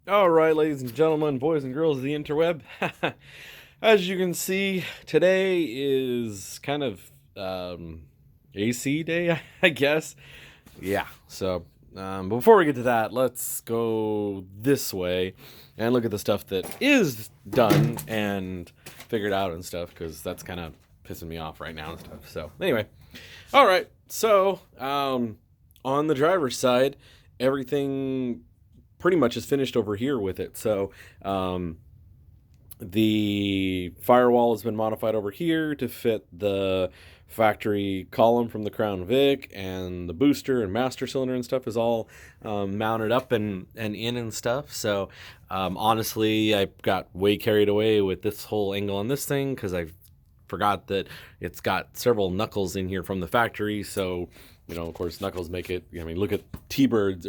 All right, ladies and gentlemen, boys and girls of the interweb. As you can see, today is kind of AC day, I guess. Yeah, so before we get to that, let's go this way and look at the stuff that is done and figured out and stuff, because that's kind of pissing me off right now and stuff. So, anyway, all right, so on the driver's side, everything pretty much is finished over here with it. So the firewall has been modified over here to fit the factory column from the Crown Vic, and the booster and master cylinder and stuff is all mounted up and in and stuff. So honestly, I got way carried away with this whole angle on this thing because I forgot that it's got several knuckles in here from the factory. So of course, knuckles make it. I mean, look at T-birds,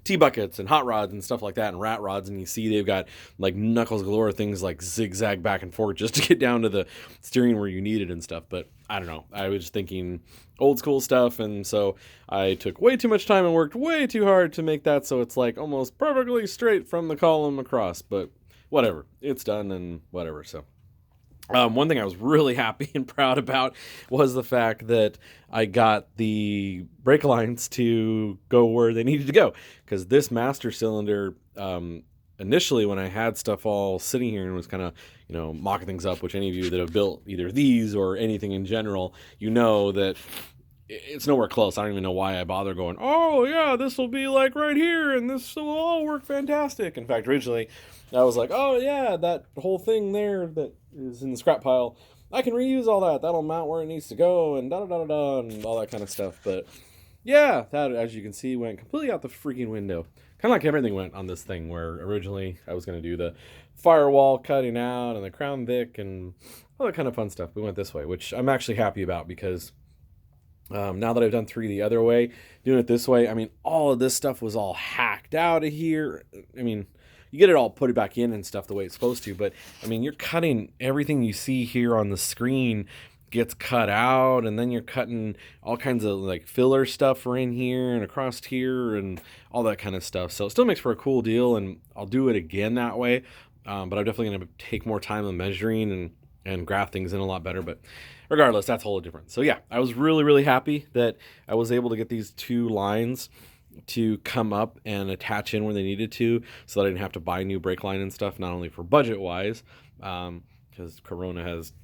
T-buckets and hot rods and stuff like that, and rat rods, and you see they've got like knuckles galore, things like zigzag back and forth just to get down to the steering where you need it and stuff. But I don't know. I was thinking old school stuff, and so I took way too much time and worked way too hard to make that so it's like almost perfectly straight from the column across. But whatever, it's done and whatever. So. One thing I was really happy and proud about was the fact that I got the brake lines to go where they needed to go. Because this master cylinder, initially when I had stuff all sitting here and was kind of, mocking things up, which any of you that have built either these or anything in general, that it's nowhere close. I don't even know why I bother going, oh yeah, this will be like right here and this will all work fantastic. In fact, originally I was like, oh yeah, that whole thing there that is in the scrap pile, I can reuse all that. That'll mount where it needs to go and da da da da da and all that kind of stuff. But yeah, that, as you can see, went completely out the freaking window. Kind of like everything went on this thing, where originally I was going to do the firewall cutting out and the Crown Vic and all that kind of fun stuff. We went this way, which I'm actually happy about because now that I've done 3 the other way, doing it this way, I mean, all of this stuff was all hacked out of here. I mean, you get it all put it back in and stuff the way it's supposed to, but I mean, you're cutting everything you see here on the screen gets cut out, and then you're cutting all kinds of like filler stuff for in here and across here and all that kind of stuff. So it still makes for a cool deal, and I'll do it again that way. But I'm definitely going to take more time on measuring and graph things in a lot better. But regardless, that's wholly different. So yeah, I was really, really happy that I was able to get these 2 lines to come up and attach in where they needed to, so that I didn't have to buy new brake line and stuff, not only for budget wise, because Corona has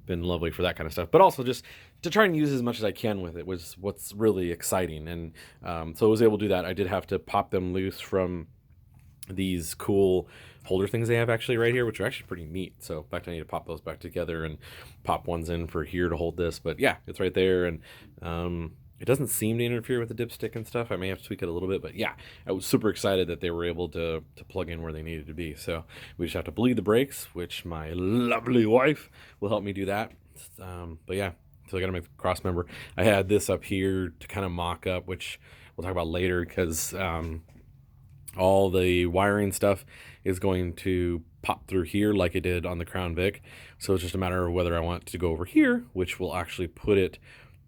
been lovely for that kind of stuff, but also just to try and use as much as I can with it was what's really exciting. And so I was able to do that. I did have to pop them loose from these cool holder things they have actually right here, which are actually pretty neat. So in fact, I need to pop those back together and pop ones in for here to hold this. But yeah, it's right there, and it doesn't seem to interfere with the dipstick and stuff. I may have to tweak it a little bit, but yeah, I was super excited that they were able to plug in where they needed to be. So we just have to bleed the brakes, which my lovely wife will help me do that. But yeah, so I got to make the cross member. I had this up here to kind of mock up, which we'll talk about later, because all the wiring stuff is going to pop through here like it did on the Crown Vic. So it's just a matter of whether I want to go over here, which will actually put it,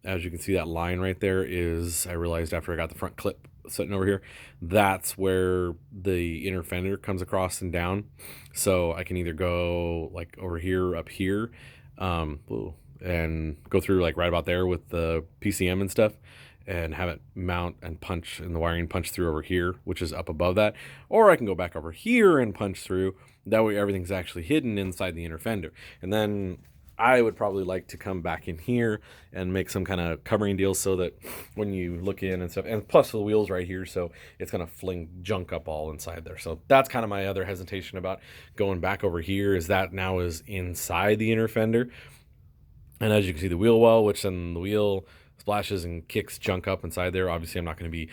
as you can see, that line right there is, I realized after I got the front clip sitting over here, that's where the inner fender comes across and down. So I can either go like over here, up here, and go through like right about there with the PCM and stuff, and have it mount and punch and the wiring punch through over here, which is up above that. Or I can go back over here and punch through. That way everything's actually hidden inside the inner fender. And then I would probably like to come back in here and make some kind of covering deal so that when you look in and stuff, and plus the wheels right here, so it's going to fling junk up all inside there. So that's kind of my other hesitation about going back over here, is that now is inside the inner fender. And as you can see, the wheel well, which then the wheel splashes and kicks junk up inside there. Obviously, I'm not going to be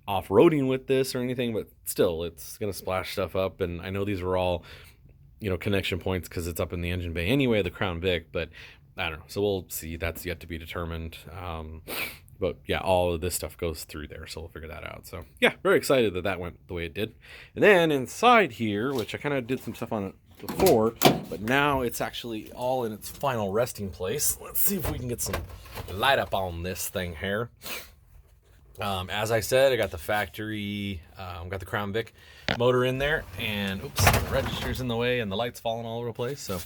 off-roading with this or anything, but still, it's going to splash stuff up. And I know these are all, connection points because it's up in the engine bay anyway, the Crown Vic, but I don't know. So we'll see. That's yet to be determined. But yeah, all of this stuff goes through there, so we'll figure that out. So yeah, very excited that that went the way it did. And then inside here, which I kind of did some stuff on it before, but now it's actually all in its final resting place. Let's see if we can get some light up on this thing here. As I said, I got the factory, got the Crown Vic motor in there, and oops, the register's in the way and the light's falling all over the place. So,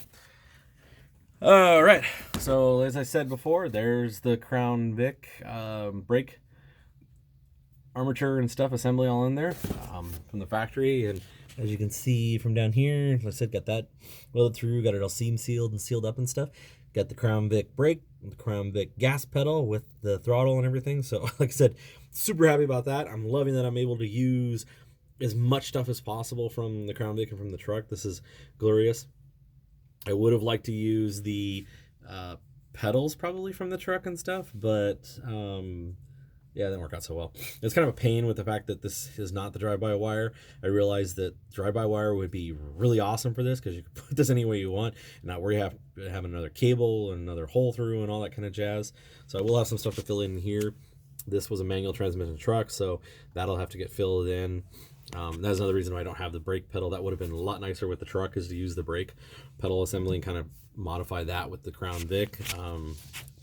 all right. So as I said before, there's the Crown Vic brake armature and stuff assembly all in there from the factory. And as you can see from down here, like I said, got that welded through, got it all seam sealed and sealed up and stuff. Got the Crown Vic brake, the Crown Vic gas pedal with the throttle and everything. So like I said, super happy about that. I'm loving that I'm able to use as much stuff as possible from the Crown Vic and from the truck. This is glorious. I would have liked to use the pedals probably from the truck and stuff, but yeah, it didn't work out so well. It's kind of a pain with the fact that this is not the drive-by-wire. I realized that drive-by-wire would be really awesome for this because you can put this any way you want and not worry have another cable and another hole through and all that kind of jazz. So I will have some stuff to fill in here. This was a manual transmission truck, so that'll have to get filled in. That's another reason why I don't have the brake pedal. That would have been a lot nicer with the truck, is to use the brake pedal assembly and kind of modify that with the Crown Vic.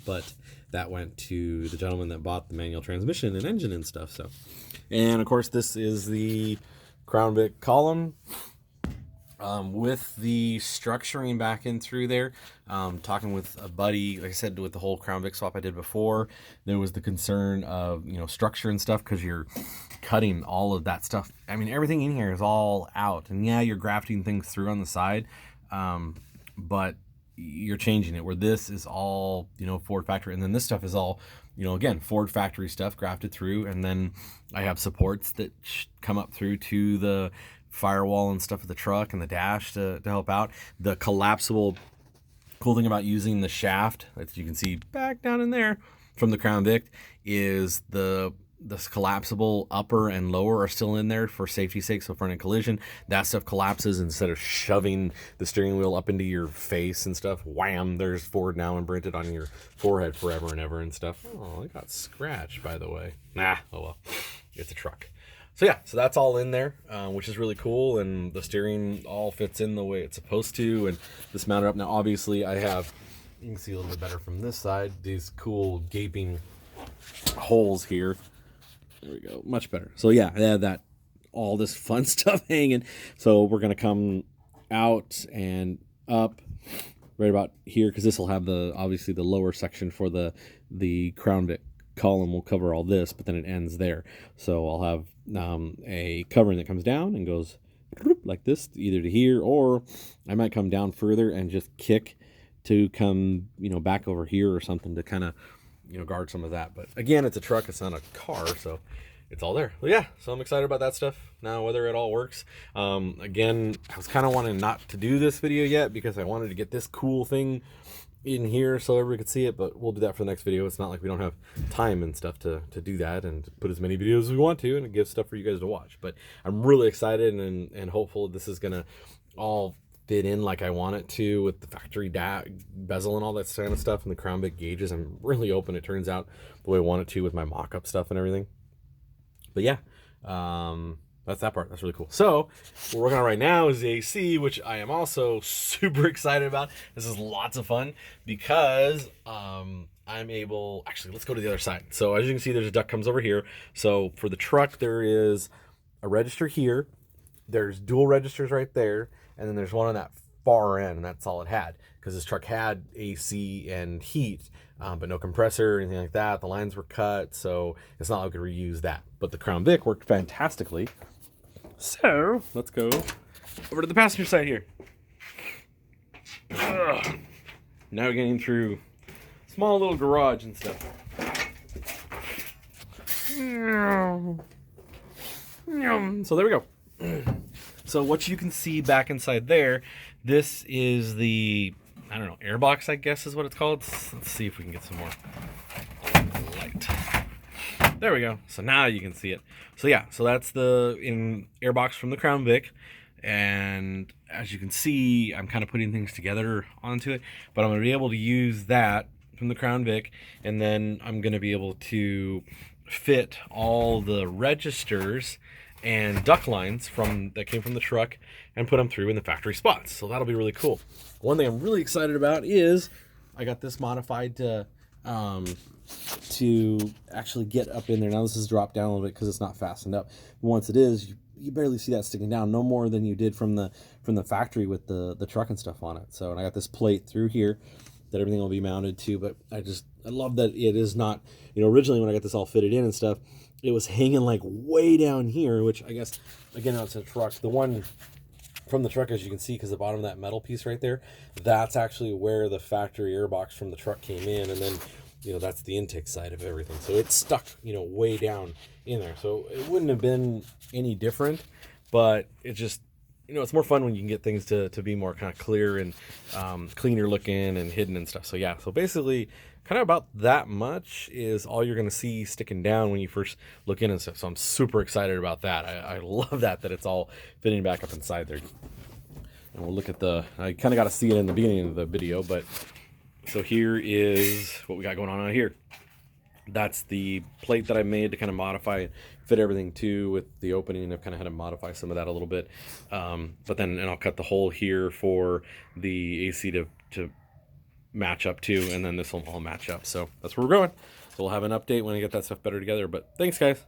But that went to the gentleman that bought the manual transmission and engine and stuff. So, and of course, this is the Crown Vic column with the structuring back in through there. Talking with a buddy, like I said, with the whole Crown Vic swap I did before, there was the concern of, you know, structure and stuff, because you're cutting all of that stuff. I mean, everything in here is all out, and yeah, you're grafting things through on the side, but you're changing it, where this is all, you know, Ford factory, and then this stuff is all, you know, again, Ford factory stuff grafted through, and then I have supports that come up through to the firewall and stuff of the truck and the dash to help out. The collapsible, cool thing about using the shaft, as you can see back down in there from the Crown Vic, is the collapsible upper and lower are still in there for safety's sake. So front end collision, that stuff collapses instead of shoving the steering wheel up into your face and stuff. Wham! There's Ford now imprinted on your forehead forever and ever and stuff. Oh, it got scratched, by the way. Nah, oh well, it's a truck. So yeah, so that's all in there, which is really cool, and the steering all fits in the way it's supposed to, and this mounted up. Now obviously I have, you can see a little bit better from this side, these cool gaping holes here. There we go, much better. So yeah, I have that, all this fun stuff hanging. So we're gonna come out and up right about here, because this will have the, obviously the lower section for the Crown Vic column will cover all this, but then it ends there. So I'll have a covering that comes down and goes like this, either to here, or I might come down further and just kick to come, you know, back over here or something to kind of, you know, guard some of that. But again, it's a truck, it's not a car, so it's all there. But yeah, so I'm excited about that stuff. Now, whether it all works, again, I was kind of wanting not to do this video yet because I wanted to get this cool thing in here so everybody could see it, but we'll do that for the next video. It's not like we don't have time and stuff to do that and to put as many videos as we want to, and it gives stuff for you guys to watch. But I'm really excited and hopeful this is gonna all fit in like I want it to, with the factory bezel and all that kind of stuff, and the Crown Vic gauges. I'm really hoping it turns out the way I want it to with my mock-up stuff and everything. But yeah, that's that part. That's really cool. So what we're working on right now is the AC, which I am also super excited about. This is lots of fun because I'm able, actually, let's go to the other side. So as you can see, there's a duct comes over here. So for the truck, there is a register here. There's dual registers right there. And then there's one on that far end, and that's all it had, because this truck had AC and heat, but no compressor or anything like that. The lines were cut, so it's not like we could reuse that. But the Crown Vic worked fantastically. So let's go over to the passenger side here. Ugh. Now we're getting through small little garage and stuff. So there we go. So what you can see back inside there, this is the, I don't know, airbox, I guess is what it's called. Let's see if we can get some more light. There we go. So now you can see it. So yeah, so that's the airbox from the Crown Vic. And as you can see, I'm kind of putting things together onto it, but I'm going to be able to use that from the Crown Vic, and then I'm going to be able to fit all the registers and duct lines that came from the truck and put them through in the factory spots. So that'll be really cool. One thing I'm really excited about is I got this modified to to actually get up in there. Now this is dropped down a little bit because it's not fastened up. But once it is, you barely see that sticking down, no more than you did from the factory with the truck and stuff on it. So, and I got this plate through here that everything will be mounted to, but I love that it is not, originally when I got this all fitted in and stuff, it was hanging like way down here, which I guess, again, it's a truck. The one from the truck, as you can see, because the bottom of that metal piece right there, that's actually where the factory airbox from the truck came in, and then that's the intake side of everything. So it's stuck, way down in there. So it wouldn't have been any different, but it just, it's more fun when you can get things to be more kind of clear and cleaner looking and hidden and stuff. So yeah, so basically kind of about that much is all you're going to see sticking down when you first look in and stuff. So I'm super excited about that. I love that it's all fitting back up inside there. And we'll look at I kind of got to see it in the beginning of the video, but so here is what we got going on here. That's the plate that I made to kind of modify, fit everything to with the opening. I've kind of had to modify some of that a little bit. But then, and I'll cut the hole here for the AC to match up to, and then this will all match up. So that's where we're going. So we'll have an update when I get that stuff better together. But thanks, guys.